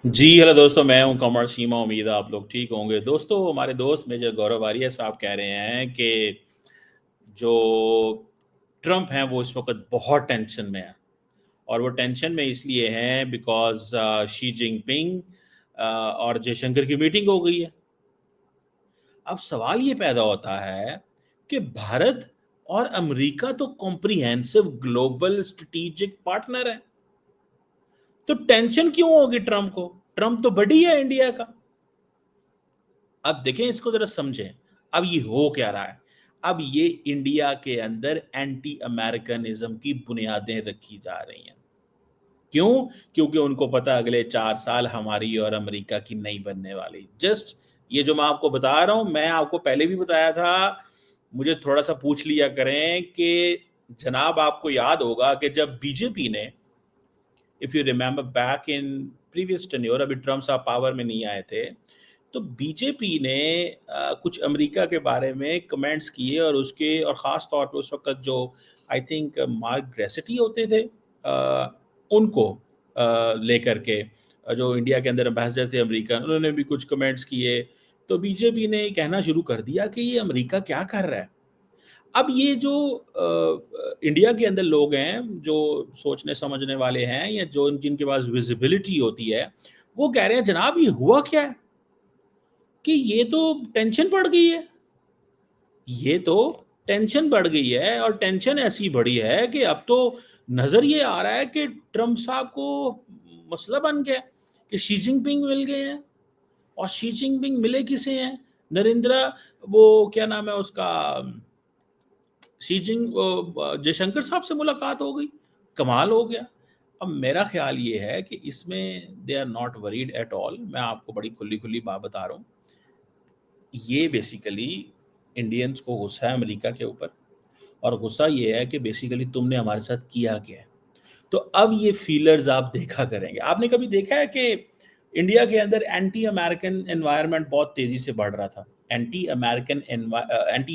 जी, hello दोस्तों, मैं हूँ कमर सीमा। उम्मीद है आप लोग ठीक होंगे। दोस्तों, हमारे दोस्त मेजर गौरव आर्य साहब कह रहे हैं कि जो ट्रम्प हैं वो इस वक़्त बहुत टेंशन में है और वो टेंशन में इसलिए हैं बिकॉज़ शी जिनपिंग और जयशंकर की मीटिंग हो गई है। अब सवाल ये पैदा होता है कि भारत और अमेरिका तो कॉम्प्रिहेंसिव ग्लोबल स्ट्रैटेजिक पार्टनर है, तो टेंशन क्यों होगी ट्रम्प को? ट्रम्प तो बड़ी है इंडिया का। अब देखें, इसको जरा समझें। अब ये हो क्या रहा है? अब ये इंडिया के अंदर एंटी अमेरिकनिज्म की बुनियादें रखी जा रही हैं। क्यों? क्योंकि उनको पता है अगले 4 साल हमारी और अमेरिका की नहीं बनने वाली। जस्ट ये जो मैं आपको बता रहा हूं, मैं आपको पहले भी बताया था। मुझे थोड़ा सा पूछ लिया करें कि जनाब, आपको याद होगा कि जब बीजेपी ने, if you remember back in previous tenure, अभी ट्रम्प साहब पावर में नहीं आए थे, तो बीजेपी ने कुछ अमेरिका के बारे में कमेंट्स किए और उसके और ख़ास तौर पे उस वक़्त जो आई थिंक मार्क ग्रेसिटी होते थे, उनको लेकर के, जो इंडिया के अंदर एम्बेसडर थे अमेरिकन, उन्होंने भी कुछ कमेंट्स किए। तो बीजेपी ने कहना शुरू कर दिया कि ये अमेरिका क्या कर रहा है? अब ये जो इंडिया के अंदर लोग हैं, जो सोचने समझने वाले हैं या जो जिनके पास विज़िबिलिटी होती है, वो कह रहे हैं जनाब ये हुआ क्या है? कि ये तो टेंशन बढ़ गई है। ये तो टेंशन बढ़ गई है और टेंशन ऐसी बढ़ी है कि अब तो नज़र ये आ रहा है कि ट्रम्प साहब को मसला बन गया कि शी जिनपिंग मिल गए हैं। और शी जिनपिंग मिले किसे हैं? नरेंद्र, वो क्या नाम है उसका, जयशंकर साहब से मुलाकात हो गई। कमाल हो गया। अब मेरा ख्याल ये है कि इसमें they are not worried at all. मैं आपको बड़ी खुली-खुली बात बता रहा हूँ। ये बेसिकली इंडियंस को गुस्सा है अमेरिका के ऊपर, और गुस्सा ये है कि बेसिकली तुमने हमारे साथ किया क्या है? तो अब ये फीलर्स आप देखा करेंगे। आपने कभी देखा है कि इंडिया के अंदर एंटी अमेरिकन एनवायरनमेंट बहुत तेज़ी से बढ़ रहा था। एंटी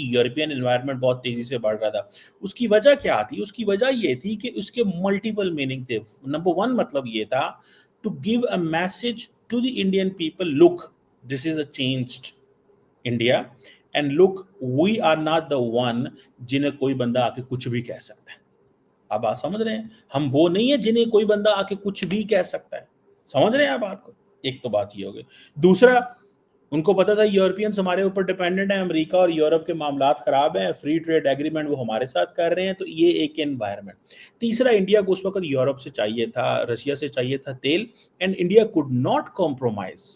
यूरोपियन एनवायरनमेंट बहुत तेज़ी से बढ़ रहा था। उसकी वजह क्या थी? उसकी वजह ये थी कि उसके मल्टीपल मीनिंग थे। नंबर 1 मतलब ये था, to give a message to the Indian people, look, this is a changed India, and look, we are not the one जिन्हें कोई बंदा आके कुछ भी कह सकता है। आप बात समझ रहे हैं? हम वो नहीं है जिन्हें कोई बंदा आके कुछ भी कह सकता है। समझ रहे हैं आप बात को? एक तो बात ये हो गई। दूसरा, उनको पता था यूरोपियंस हमारे ऊपर डिपेंडेंट है, अमेरिका और यूरोप के मामलात खराब हैं, फ्री ट्रेड एग्रीमेंट वो हमारे साथ कर रहे हैं, तो ये एक एनवायरनमेंट। तीसरा, इंडिया को उस वक्त यूरोप से चाहिए था, रशिया से चाहिए था तेल, and India could not compromise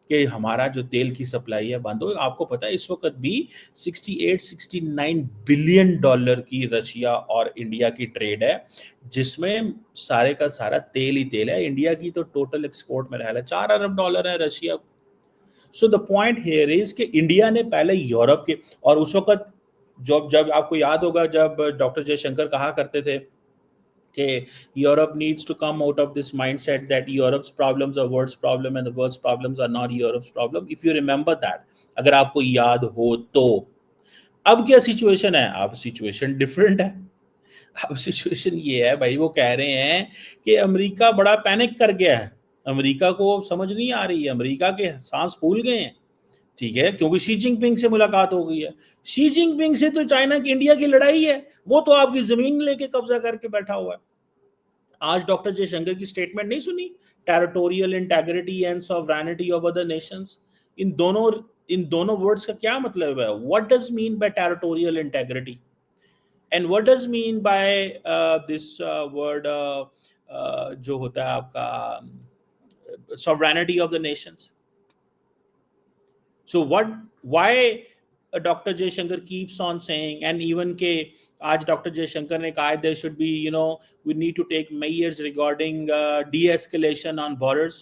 कि हमारा जो तेल की सप्लाई है बंद हो। आपको पता है इस वक्त भी 68-69 बिलियन डॉलर की रशिया और इंडिया की ट्रेड है, जिसमें सारे का सारा तेल ही तेल है। इंडिया की तो टोटल एक्सपोर्ट में रहा है 4 अरब डॉलर है Russia. So the point here is कि इंडिया ने पहले यूरोप के, और उस वक्त जब जब आपको याद होगा, जब डॉक्टर जयशंकर कहा करते थे कि Europe needs to come out of this mindset that Europe's problems are world's problems and the world's problems are not Europe's problem, if you remember that, अगर आपको याद हो तो। अब क्या सिचुएशन है? अब सिचुएशन डिफरेंट है। अब सिचुएशन ये है भाई, वो कह रहे हैं कि अमेरिका बड़ा पैनिक कर गया है। अमेरिका को अब समझ नहीं आ रही है, अमेरिका के सांस फूल गए हैं। ठीक है, क्योंकि शी जिनपिंग से मुलाकात हो गई है। शी जिनपिंग से तो चाइना की इंडिया की लड़ाई है, वो तो आपकी जमीन लेके कब्जा करके बैठा हुआ है। आज डॉक्टर जयशंकर की स्टेटमेंट नहीं सुनी? Territorial integrity and sovereignty of other nations. इन दोनों इन दोनों वर्ड्स का क्या मतलब है? What does mean by territorial integrity and what does mean by this word जो होता है आपका sovereignty of the nations? So why Dr. Jaishankar keeps on saying, and even के आज डॉक्टर जयशंकर ने कहा there should be, we need to take measures regarding de-escalation on borders.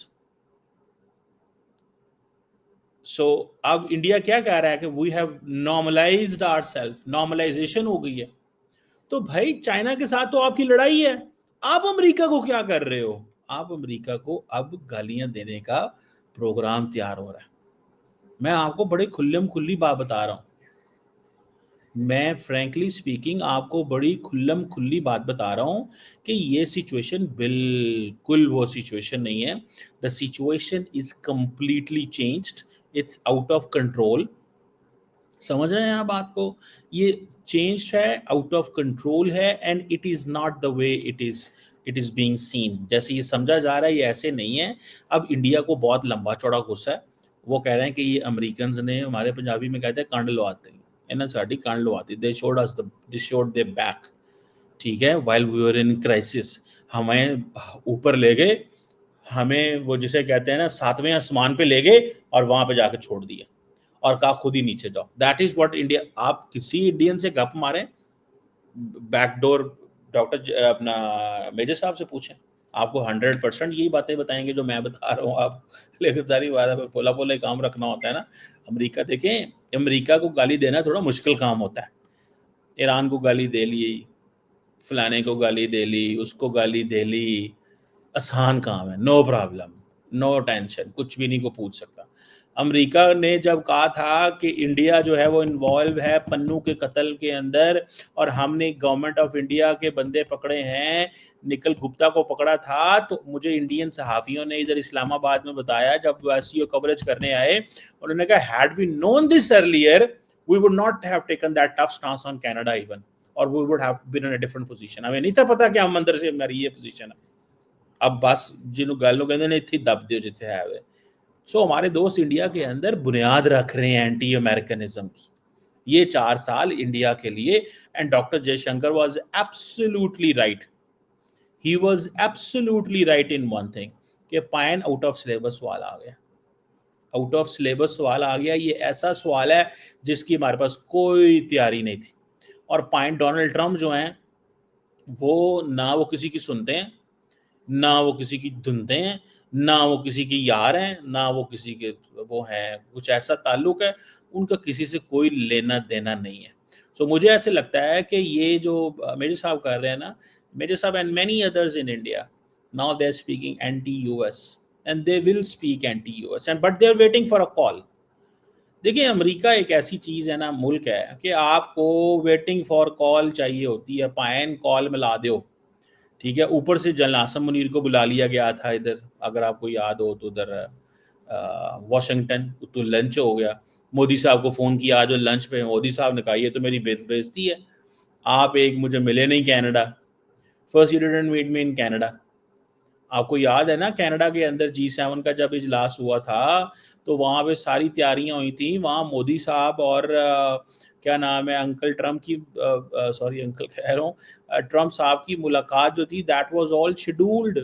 So अब India क्या कह रहा है कि we have normalized ourselves, normalization हो गई है। तो भाई चाइना के साथ तो आपकी लड़ाई है, आप अमेरिका को क्या कर रहे हो? आप अमेरिका को अब गालियां देने का प्रोग्राम तैयार हो रहा है। मैं आपको बड़े खुल्लम खुल्ली बात बता रहा हूँ। मैं फ्रैंकली स्पीकिंग आपको बड़ी खुल्लम खुल्ली बात बता रहा हूँ कि ये सिचुएशन बिल्कुल वो सिचुएशन नहीं है। The situation is completely changed, it's out of control. समझ रहे हैं आप बात को? ये चेंज्ड है, आउट ऑफ कंट्रोल है, and it is not the way it is being seen. जैसे ये समझा जा रहा है, ये ऐसे नहीं है। अब इंडिया को बहुत लंबा चौड़ा गुस्सा है। वो कह रहे हैं कि ये अमेरिकन ने, हमारे पंजाबी में कहते हैं कांड लवाते हैं, इन्हें साड़ी कांड लवाती, दे शोड दे बैक। ठीक है, while we were in crisis, हमें ऊपर ले गए, हमें वो जिसे कहते हैं ना सातवें आसमान पे ले गए और वहां पे जाके छोड़ दिए और कहा खुद ही नीचे जाओ। That is what India. आप किसी इंडियन से गप मारें बैकडोर, डॉक्टर अपना मेजर साहब से पूछें, आपको 100% यही बातें बताएंगे जो मैं बता रहा हूँ आप। लेकिन सारी बात है, पोला पोला काम रखना होता है ना। अमेरिका देखें, अमेरिका को गाली देना थोड़ा मुश्किल काम होता है। ईरान को गाली दे ली, फलाने को गाली दे ली, उसको गाली दे ली, आसान काम है, नो प्रॉब्लम, नो टेंशन, कुछ भी नहीं को पूछ सकता। अमेरिका ने जब कहा था कि इंडिया जो है वो इन्वॉल्व है पन्नू के कत्ल के अंदर, और हमने गवर्नमेंट ऑफ इंडिया के बंदे पकड़े हैं, निकल गुप्ता को पकड़ा था, तो मुझे इंडियन सहाफ़ियों ने इधर इस्लामाबाद में बताया, जब एसईओ कवरेज करने आए, उन्होंने कहा had we known this earlier we would not have taken that tough stance on Canada even, और we would have been in a different position. हमें नहीं था पता कि हम अंदर से हमारी ये पोजीशन है। अब बस जिन्हों गल कहते ने इतनी दब दो जिथे है वे। सो हमारे दोस्त इंडिया के अंदर बुनियाद रख रहे हैं एंटी अमेरिकनिज्म की, ये 4 साल इंडिया के लिए। And doctor Jaishankar was absolutely right, he was absolutely right in one thing, कि पायन आउट ऑफ सिलेबस सवाल आ गया, आउट ऑफ सिलेबस सवाल आ गया। ये ऐसा सवाल है जिसकी हमारे पास कोई तैयारी नहीं थी। और पायन डोनाल्ड ट्रंप जो हैं, वो ना वो किसी की सुनते हैं, ना वो किसी की धुनते हैं, ना वो किसी की यार हैं, ना वो किसी के वो हैं, कुछ ऐसा ताल्लुक है, उनका किसी से कोई लेना देना नहीं है। सो मुझे ऐसे लगता है कि ये जो मेजर साहब कर रहे हैं ना, मेजर साहब and many others in India, now they are speaking anti US, and they will speak anti US, and but they are waiting for a call. देखिए, अमेरिका एक ऐसी चीज़ है ना, मुल्क है कि आपको वेटिंग फॉर कॉल चाहिए होती है, पायन कॉल मिला दो। ठीक है, ऊपर से जनरल आसम मुनीर को बुला लिया गया था इधर, अगर आपको याद हो तो, उधर वाशिंगटन, तो लंच हो गया। मोदी साहब को फ़ोन किया आज लंच पे, मोदी साहब ने कहा ये तो मेरी बेइज्जती है, आप एक मुझे मिले नहीं Canada, first you didn't meet me in Canada. आपको याद है ना, कनाडा के अंदर G7 का जब इजलास हुआ था, तो वहाँ पे सारी तैयारियां हुई थी, वहाँ मोदी साहब और क्या नाम है अंकल ट्रम्प की, सॉरी अंकल कह रहा हूँ, ट्रम्प साहब की मुलाकात जो थी, दैट वाज ऑल शेड्यूल्ड,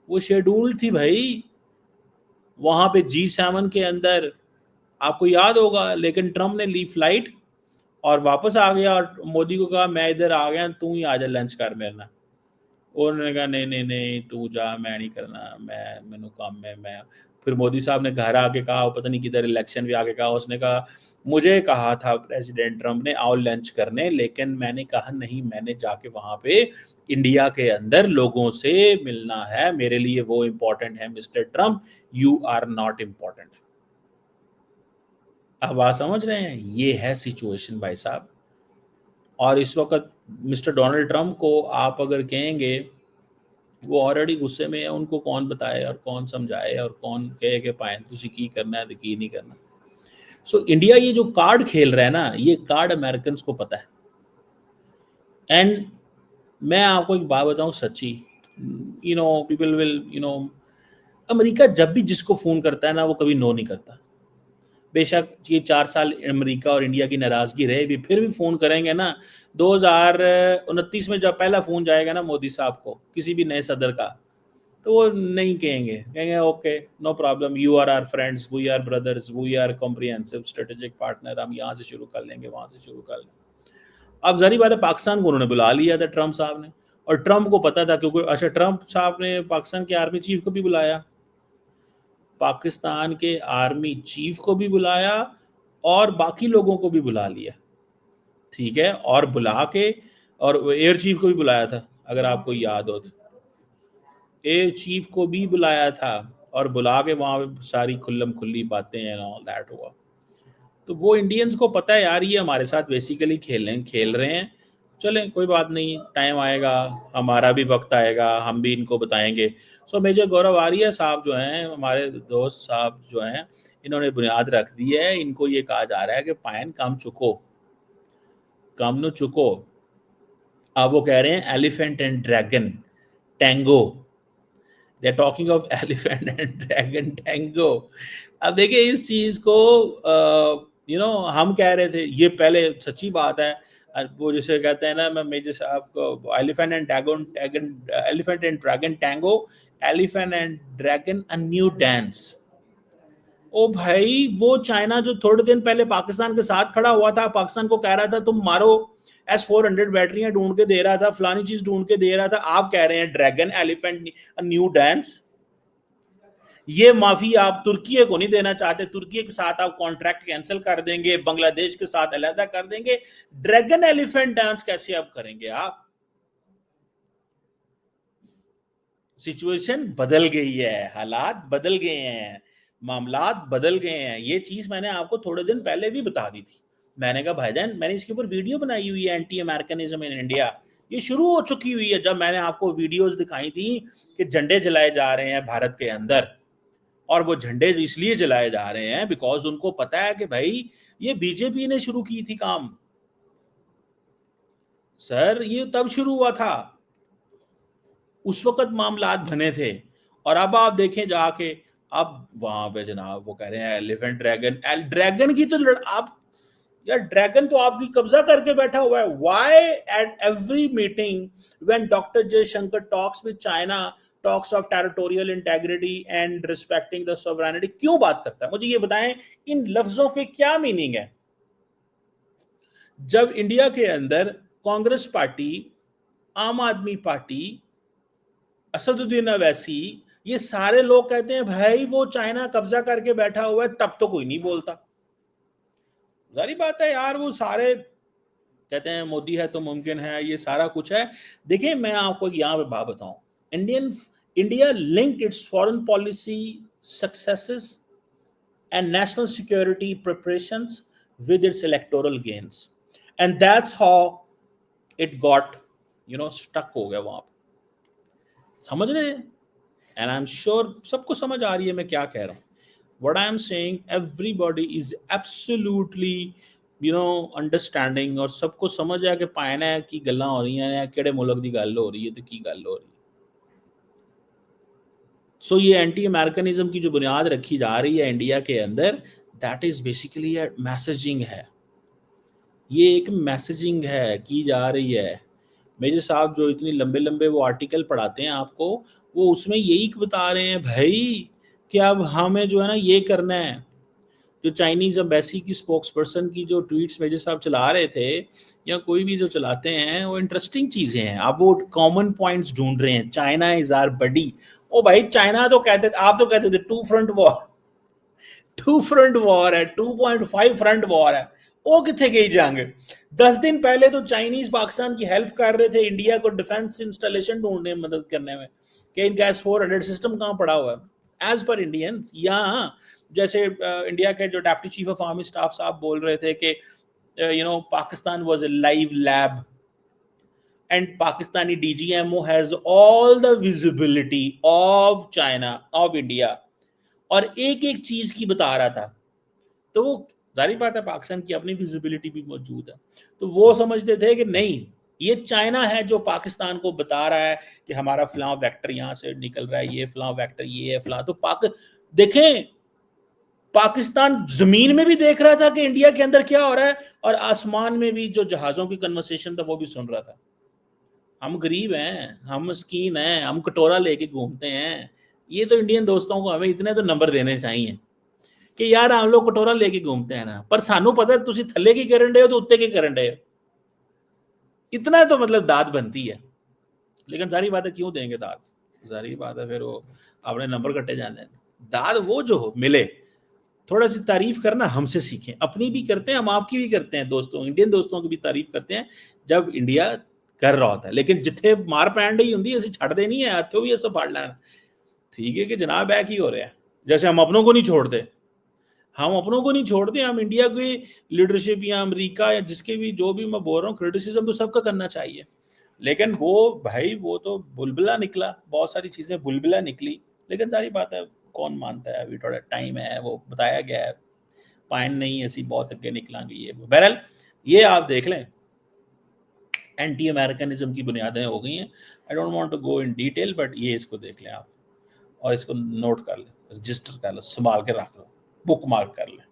वो शेड्यूल्ड थी भाई, वहाँ पे G7 के अंदर, आपको याद होगा। लेकिन ट्रम्प ने ली फ्लाइट और वापस आ गया, और मोदी को कहा मैं इधर आ गया, तू ही आ जा लंच कर मेरे ना। उन्होंने कहा नहीं नहीं नहीं, तू जा, मैं नहीं करना, मैनू काम है, मैं। फिर मोदी साहब ने घर आके कहा, पता नहीं किधर इलेक्शन भी आके कहा, उसने कहा मुझे कहा था प्रेसिडेंट ट्रम्प ने आओ लंच करने, लेकिन मैंने कहा नहीं, मैंने जाके वहां पे इंडिया के अंदर लोगों से मिलना है, मेरे लिए वो इम्पोर्टेंट है mister Trump, you are not important. अब आप समझ रहे हैं, ये है सिचुएशन भाई साहब। और इस वक्त मिस्टर डोनाल्ड ट्रम्प को आप अगर कहेंगे, वो ऑलरेडी गुस्से में है, उनको कौन बताए और कौन समझाए और कौन कहे कि पाए तुसी की करना है तो की नहीं करना। सो इंडिया ये जो कार्ड खेल रहा है ना, ये कार्ड अमेरिकन को पता है। एंड मैं आपको एक बात बताऊं सच्ची, पीपल विल अमेरिका जब भी जिसको फोन करता है ना, वो कभी नो नहीं करता। बेशक ये 4 साल अमेरिका और इंडिया की नाराजगी रहे भी, फिर भी फोन करेंगे ना। 2029 में जब पहला फोन जाएगा ना मोदी साहब को किसी भी नए सदर का, तो वो नहीं कहेंगे, कहेंगे okay no problem, you are our friends, we are brothers, we are comprehensive strategic partner, हम यहाँ से शुरू कर लेंगे, वहाँ से शुरू कर लेंगे। अब जारी बात है, पाकिस्तान को उन्होंने बुला लिया था ट्रम्प साहब ने, और ट्रम्प को पता था, क्योंकि अच्छा ट्रम्प साहब ने पाकिस्तान के आर्मी चीफ को भी बुलाया, पाकिस्तान के आर्मी चीफ को भी बुलाया, और बाकी लोगों को भी बुला लिया। ठीक है, और बुला के, और एयर चीफ को भी बुलाया था, अगर आपको याद हो तो एयर चीफ को भी बुलाया था, और बुला के वहां पे सारी खुल्लम खुल्ली बातें एंड ऑल दैट हुआ। तो वो इंडियंस को पता है यार ये हमारे साथ बेसिकली खेल रहे हैं। चलें कोई बात नहीं, टाइम आएगा, हमारा भी वक्त आएगा, हम भी इनको बताएंगे। सो मेजर गौरव आर्य साहब जो हैं, हमारे दोस्त साहब जो हैं, इन्होंने बुनियाद रख दी है। इनको ये कहा जा रहा है कि पायन काम चुको, काम नो चुको। अब वो कह रहे हैं elephant and dragon tango, they are talking of elephant and dragon tango. अब देखिए इस चीज को हम कह रहे थे, ये पहले सच्ची बात है। वो जैसे कहते हैं ना, मैं मेजर साहब को elephant and dragon tango, elephant and dragon a new dance. ओ भाई, वो चाइना जो थोड़े दिन पहले पाकिस्तान के साथ खड़ा हुआ था, पाकिस्तान को कह रहा था तुम मारो, S-400 बैटरियां ढूंढ के दे रहा था, फलानी चीज ढूंढ के दे रहा था, आप कह रहे हैं ड्रैगन एलिफेंट न्यू डांस। ये माफी आप तुर्की को नहीं देना चाहते, तुर्की के साथ आप कॉन्ट्रैक्ट कैंसिल कर देंगे, बांग्लादेश के साथ अलहदा कर देंगे, ड्रैगन एलिफेंट डांस कैसे आप करेंगे? आप सिचुएशन बदल गई है, हालात बदल गए हैं, मामलात बदल गए हैं। ये चीज मैंने आपको थोड़े दिन पहले भी बता दी थी। मैंने कहा भाईजान, मैंने इसके ऊपर वीडियो बनाई हुई है, एंटी अमेरिकनिज्म इन इंडिया, ये शुरू हो चुकी हुई है। जब मैंने आपको वीडियोस दिखाई थी कि झंडे जलाए जा रहे हैं भारत के अंदर, और वो झंडे इसलिए जलाए जा रहे हैं बिकॉज उनको पता है कि भाई ये बीजेपी ने शुरू की थी काम। सर ये तब शुरू हुआ था, उस वक्त मामलात बने थे। और अब आप देखें जाके, अब वहां पे जनाब वो कह रहे हैं एलिफेंट ड्रैगन, ड्रैगन की तो आप यार, ड्रैगन तो आपकी कब्जा करके बैठा हुआ है। Why at every meeting when doctor Jaishankar talks with China, talks of territorial integrity and respecting the sovereignty, क्यों बात करता है? मुझे ये बताएं, इन लफ्जों के क्या मीनिंग है? जब इंडिया के अंदर कांग्रेस पार्टी, आम आदमी पार्टी, असदुद्दीन अवैसी, ये सारे लोग कहते हैं भाई वो चाइना कब्जा करके बैठा हुआ है, तब तो कोई नहीं बोलता। जारी बात है यार, वो सारे कहते हैं मोदी है तो मुमकिन है, ये सारा कुछ है। देखिए मैं आपको यहाँ पे बात बताऊं, India linked it's foreign policy successes and national security preparations with its electoral gains, and that's how it got stuck हो गया वहां पे। समझ रहे हैं? एंड आई एम श्योर सबको समझ आ रही है मैं क्या कह रहा हूँ। what I am saying, everybody is absolutely understanding, और सबको समझ आ कि पायना की गल्लां हो रही हैं, किहड़े मुल्क की गल हो रही है, तो की गल हो रही है। सो ये एंटी अमेरिकनिज्म की जो बुनियाद रखी जा रही है इंडिया के अंदर, दैट इज बेसिकली मैसेजिंग है, ये एक मैसेजिंग है की जा रही है। मेजर साहब जो इतनी लंबे लंबे वो आर्टिकल पढ़ाते हैं आपको, वो उसमें यही बता रहे हैं भाई कि अब हमें जो है ना ये करना है। जो चाइनीज एम्बेसी की स्पोक्स पर्सन की जो ट्वीट्स मेजर साहब चला रहे थे, या कोई भी जो चलाते हैं, वो इंटरेस्टिंग चीजें हैं। अब वो कॉमन पॉइंट्स ढूंढ रहे हैं, चाइना इज आर बडी। ओ भाई, चाइना तो कहते थे, आप तो कहते थे two front war, two front war है, 2.5 फ्रंट वॉर है। वो कितने गई जंग? 10 दिन पहले तो चाइनीज पाकिस्तान की हेल्प कर रहे थे इंडिया को डिफेंस इंस्टॉलेशन ढूंढने में, मदद करने में, कि इनका S-400 सिस्टम कहाँ पड़ा हुआ है। एज पर इंडियंस, यहाँ जैसे इंडिया के जो deputy chief of army staff साहब बोल रहे थे कि Pakistan was a live lab and Pakistani DGMO has all the visibility of China, of India, और एक एक चीज की बता रहा था। तो वो जारी बात है पाकिस्तान की अपनी विजिबिलिटी भी मौजूद है। तो वो समझते थे कि नहीं, ये चाइना है जो पाकिस्तान को बता रहा है कि हमारा फलां वेक्टर यहाँ से निकल रहा है, ये फलां वेक्टर ये है फलां। तो देखें, पाकिस्तान जमीन में भी देख रहा था कि इंडिया के अंदर क्या हो रहा है, और आसमान में भी जो जहाजों की कन्वर्सेशन था वो भी सुन रहा था। हम गरीब हैं, हम मस्कीन हैं, हम कटोरा लेके घूमते हैं। ये तो इंडियन दोस्तों को हमें इतने तो नंबर देने चाहिए कि यार हम लोग कटोरा लेके घूमते हैं ना, पर सानू पता है तुसी थल्ले की करन डे हो तो उत्ते की करन डे हो। इतना तो मतलब दाद बनती है। लेकिन सारी बात है, क्यों देंगे दाद? सारी बात है फिर वो अपने नंबर कटे जाने हैं। दाद वो जो हो मिले, थोड़ा सी तारीफ करना हमसे सीखें, अपनी भी करते हैं हम, आपकी भी करते हैं, दोस्तों इंडियन दोस्तों की भी तारीफ करते हैं जब इंडिया कर रहा होता है। लेकिन जिथे मार पैन ही होंगी असं छड़ देनी है, हथों भी असं फड़ लेना। ठीक है कि जनाब है की हो रहा है, जैसे हम अपनों को नहीं छोड़ते। हम अपनों को नहीं छोड़ते, हम इंडिया की लीडरशिप या अमेरिका या जिसके भी जो भी मैं बोल रहा हूँ, क्रिटिसिज्म तो सबका करना चाहिए, लेकिन वो भाई वो तो बुलबुला निकला, बहुत सारी चीजें बुलबुला निकली, लेकिन सारी बात है कौन मानता है, अभी थोड़ा टाइम है, वो बताया गया है, पाइन नहीं ऐसी बहुत अगे निकलांगी ये वो। बहरहाल ये आप देख लें, एंटी अमेरिकनिज्म की बुनियादें हो गई हैं। I don't want to go in detail, but ये इसको देख लें आप और इसको नोट कर लें, रजिस्टर कर लो, संभाल के रख लो, बुक मार्क कर लें।